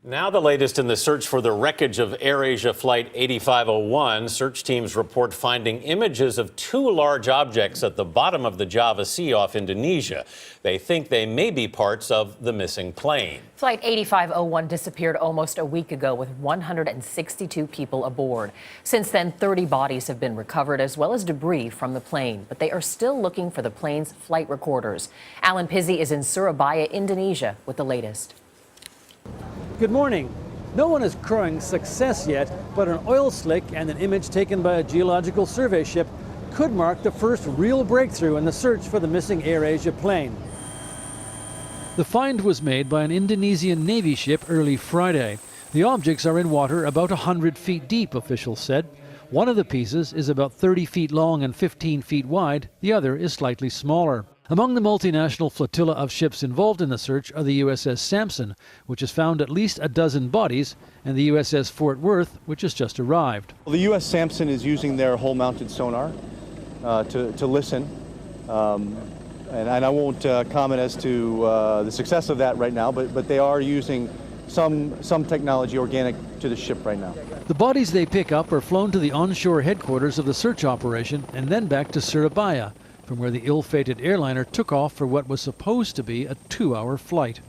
Now the latest in the search for the wreckage of AirAsia Flight 8501. Search teams report finding images of two large objects at the bottom of the Java Sea off Indonesia. They think they may be parts of the missing plane. Flight 8501 disappeared almost a week ago with 162 people aboard. Since then, 30 bodies have been recovered as well as debris from the plane, but they are still looking for the plane's flight recorders. Allen Pizzey is in Surabaya, Indonesia with the latest. Good morning. No one is crowing success yet, but an oil slick and an image taken by a geological survey ship could mark the first real breakthrough in the search for the missing AirAsia plane. The find was made by an Indonesian Navy ship early Friday. The objects are in water about 100 feet deep, officials said. One of the pieces is about 30 feet long and 15 feet wide. The other is slightly smaller. Among the multinational flotilla of ships involved in the search are the USS Sampson, which has found at least a dozen bodies, and the USS Fort Worth, which has just arrived. Well, the U.S. Sampson is using their hull-mounted sonar to listen, and I won't comment as to the success of that right now, but they are using some technology organic to the ship right now. The bodies they pick up are flown to the onshore headquarters of the search operation and then back to Surabaya, from where the ill-fated airliner took off for what was supposed to be a 2-hour flight.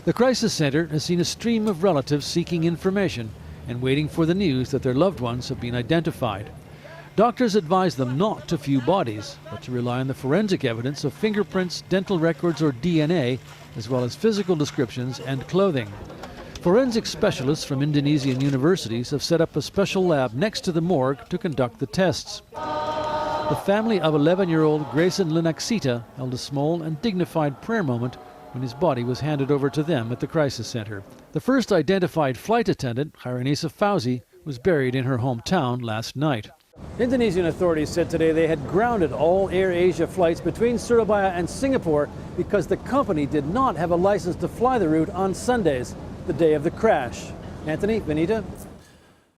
The crisis center has seen a stream of relatives seeking information and waiting for the news that their loved ones have been identified. Doctors advise them not to view bodies, but to rely on the forensic evidence of fingerprints, dental records, or DNA, as well as physical descriptions and clothing. Forensic specialists from Indonesian universities have set up a special lab next to the morgue to conduct the tests. The family of 11-year-old Grayson Linaksita held a small and dignified prayer moment when his body was handed over to them at the crisis center. The first identified flight attendant, AirAsia Flight, was buried in her hometown last night. Indonesian authorities said today they had grounded all AirAsia flights between Surabaya and Singapore because the company did not have a license to fly the route on Sundays, the day of the crash. Anthony, Benita.